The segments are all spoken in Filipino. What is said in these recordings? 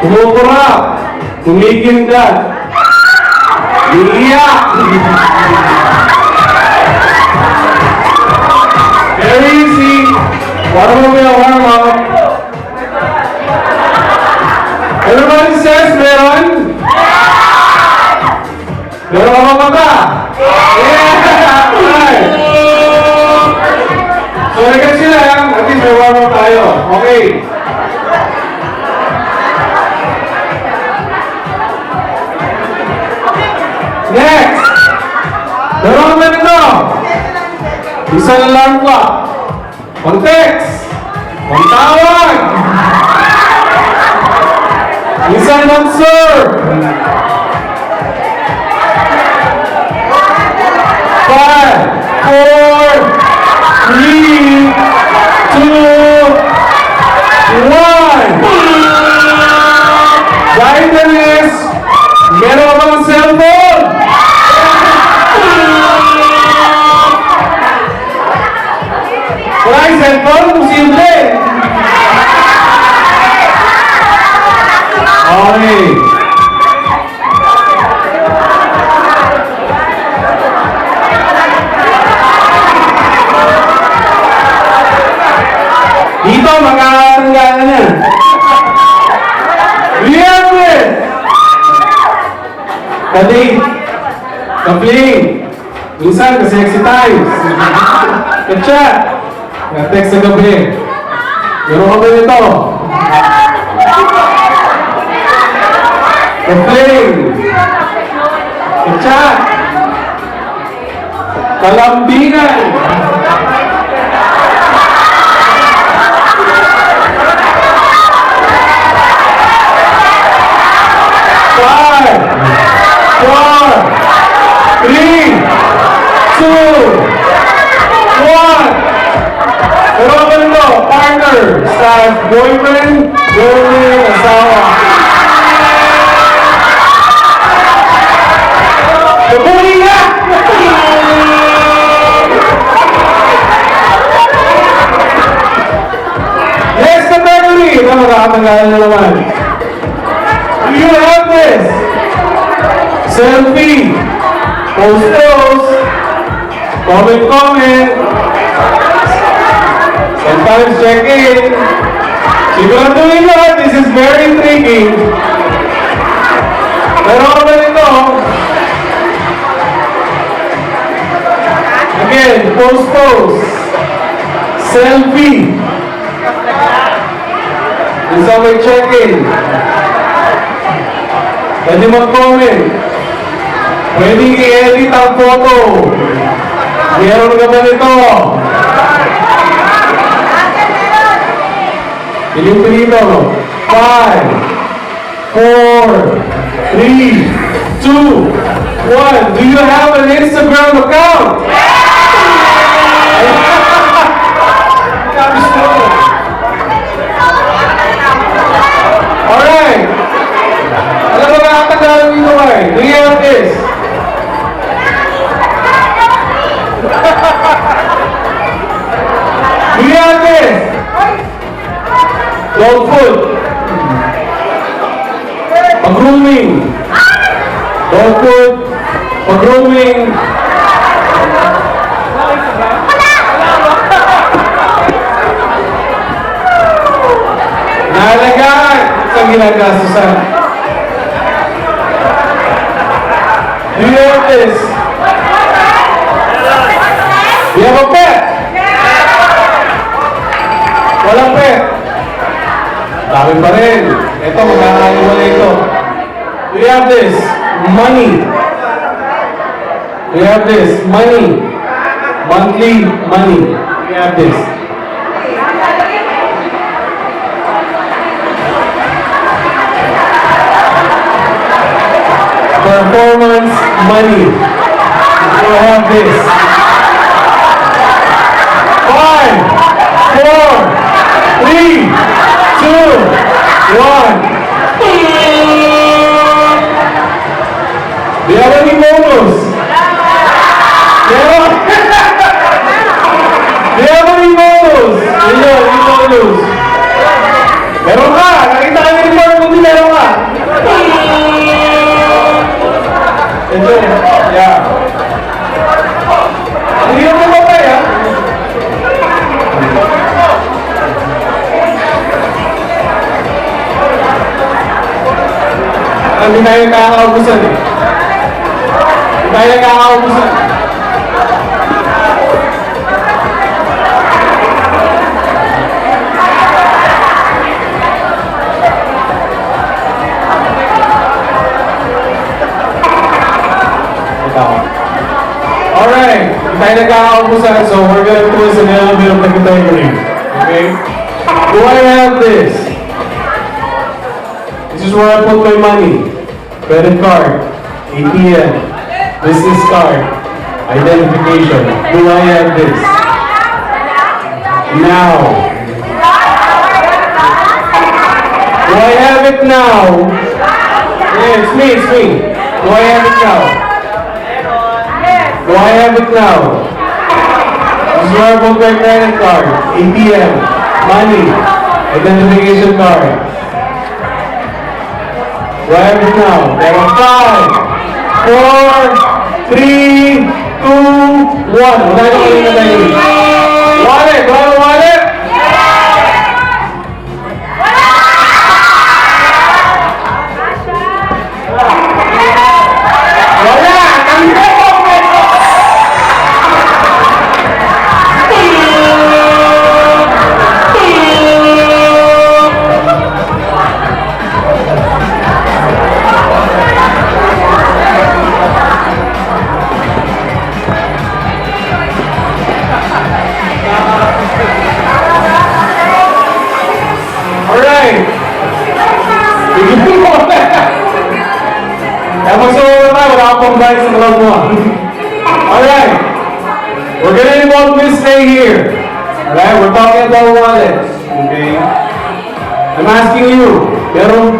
Kumukurap. Kumikindat. Iiyak. Very easy. Warm up. Everybody says meron? Meron ka ba? Yeah! Alright. So, nagan sila. At least may warm up tayo. Okay. Next! Meron ka ba nito? Isang alarm clock. Pang-text. Pang-tawag. Isang mag-serve. 5, 4, 3, 2, 1. Dahil Dennis, meron ka bang cellphone? Wala yung cellphone? Simple. Okay. Dito, makakatanggalan na. Liamwe! Kadi, kapling. Minsan, kasi times. Ka-chat. Ka-text sa gabi. Meron ka ba nito? Kapling. Ka-chat. Kalambingan. Partner, staff, boyfriend, girlfriend, asawa. Kapuli nga! Next category! Ito, makakatanggalan na naman. Do you have this? Selfie. Post. Comment. Sometimes check in. Siguraduhin lahat, this is very intriguing. Pero ako ba nito? Again, post. Selfie. Isa may check in. Pwede mag-comment. Pwede i-edit ang photo. Meron ka ba nito? Pilipino. 5, 4, 3, 2, 1. Do you have an Instagram account? Alright. Alam mo ba ang Tagalog dito kayo? Do you have this? Do you have this? Dog food. Pag-grooming. Dog food. Pag-grooming. Nalagaan sa ginagastusan. Do you have this? Do you have a pet? Walang pet. Dami pa rin. Ito, magkakaliwala ito. Do you have this? Money. Do you have this? Money. Monthly money. Do you have this? Performance money. Do you have this? 5, 4, 3, 2, 1. Do you have any bonus? Meron? Do you have any bonus? Meron ka. Nakita ka yung report mo din, meron ka. medyo, yeah. Hindi naman matay, ha? Hindi tayo nakakaubusan, eh. Hindi tayo nakakaubusan. Alright, tayo nagkakaubusan, so we're gonna do this in a little bit of the category. Okay? Do I have this? This is where I put my money. Credit card, ATM, business card, identification. Do I have this? Now. Do I have it now? Yeah, it's me. Do I have it now? Do I have it now? This is where I put my credit card, ATM, money, identification card. Do I have it now? There are 5, 4, 3, 2, 1. Wala na kayo na tayo. Wallet! Do I have a wallet? Alright, we're gonna involve Miss Ray here. Alright, we're talking about wallets. Okay? I'm asking you, pero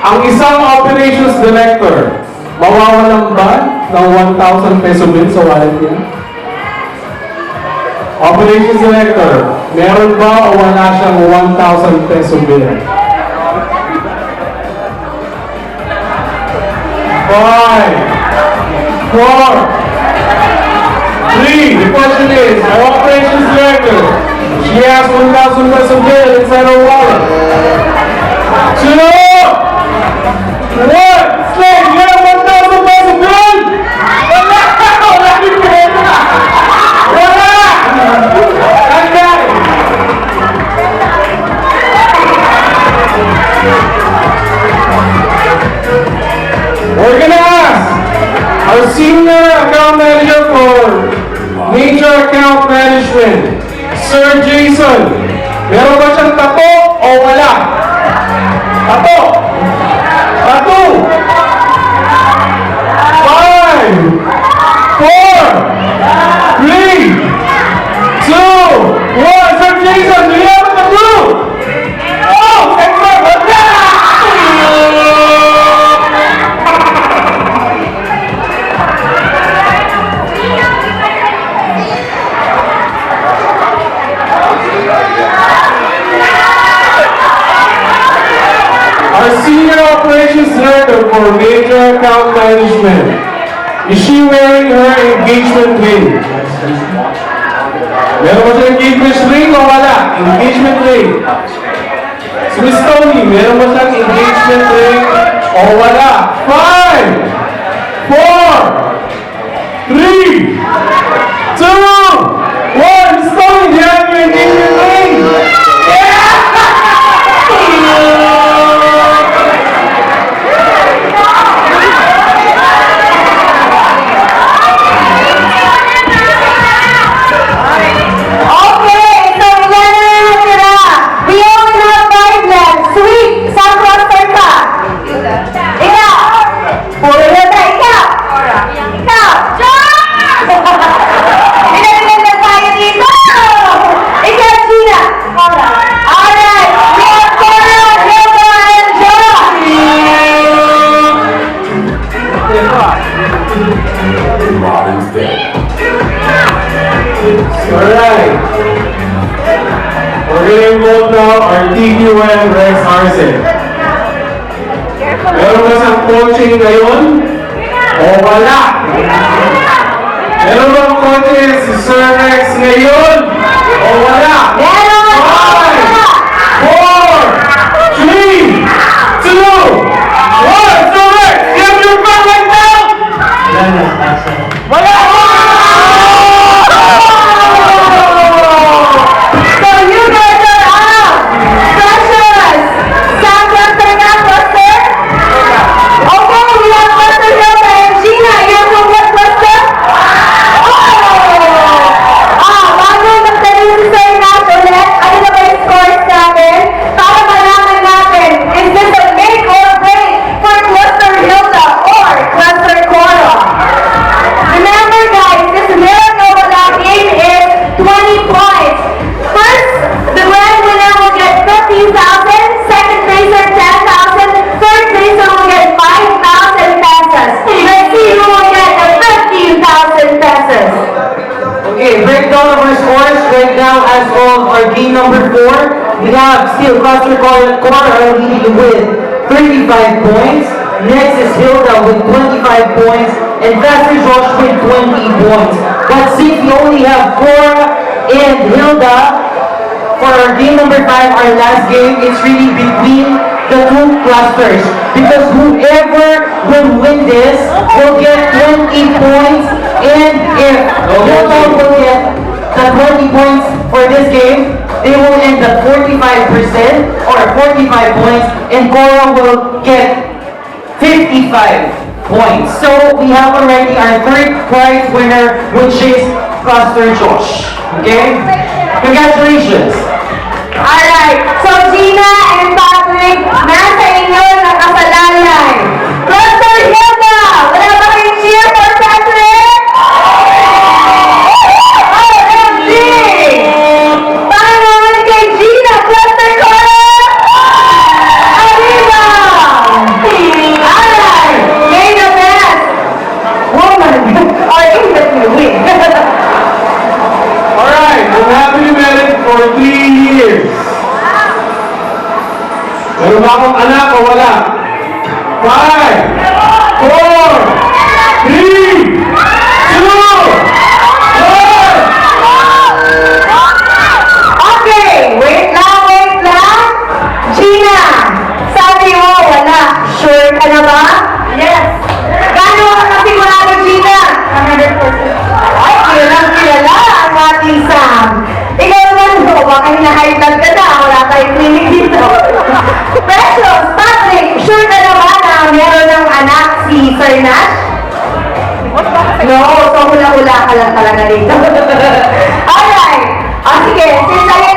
ang isang operations director, mawawalan ba ng 1,000 peso bill sa wallet niya? Operations director, meron ba o wala siyang 1,000 peso bill? 5, 4, 3. The question is, our operations director, she has 1,000 peso bill inside her wallet. 2, 1. Slay, you have 1,000 peso bill? Wala! Wala din pera! Wala! Tandaan! We're gonna ask our senior account manager for major account management, Sir Jason. Meron ba siyang tato o wala? Tato! Tato! 5, 4, 3, 2, 1. Sir Jason, do you have a tattoo? Oh! Excellent! Wala! Our senior operations director for major account management. Is she wearing her engagement ring? Meron ba siya engagement ring o wala? Engagement ring. Si Miss Tony, meron ba siyang engagement ring o wala? 5, 4, 3, 2, 1. Miss Tony, do you have your engagement ring? Alright. We're gonna involve now our TQM Rex Arce. Meron ba siyang coaching ngayon? O wala? Meron bang kotse si Sir Rex ngayon? O wala? Meron! 5, 4, 3, 2, 1! Sir Rex, you have your car right now! Wala! So you guys are out! Precious! Sam Cluster na, Cluster? Okay, we have Cluster Hilda and Gina. You have your what, Cluster? Bago magtanong si Sir Nat ulit, ano na ba yung scores natin? Para malaman natin, is this a make or break for Cluster Hilda or Cluster Cora? Remember guys, this Maricopa game is 20 points. First, the grand winner will get 15,000, second placer 10,000, third placer will get 5,000 pesos. Let's see who will get the 15,000 pesos. Okay, breakdown of our scores right now as of our game number 4. We have still Cluster Cora leading with 35 points. Next is Hilda with 25 points. And Faster Josh with 20 points. But since we only have Cora and Hilda for our game number 5, our last game, it's really between the two clusters. Because whoever will win this will get 20 points. And if Hilda will get the 20 points for this game, they will end at 45% or 45 points. And Cora will get 55 points. So we have already our third prize winner, which is Cluster Josh. Okay? Congratulations! Alright, so Gina and Patrick, nasa inyo ng kasalanan. Cluster Hilda, wala ba kayong cheer for Patrick? OMG! Para naman kay Gina, Cluster Cora! Arriba! Alright, may the best woman or English will win. Alright, we've happily married for 3 years. Meron ba akong anak o wala? 5, 4, 3, 2, 1! Okay, wait lang. Gina, sabi mo wala. Sure ka na ba? Yes. Gano'n ka kasigurado, Gina? 100%. Ay, kilala ang ating Sam. Ikaw naman mo, baka hina-high blood ka na, wala tayong clinic dito. Precious, Patrick, sure ka na ba na meron ng anak si Sir Nash? No, so hula-hula ka lang talaga dito. Alright. Sige, since I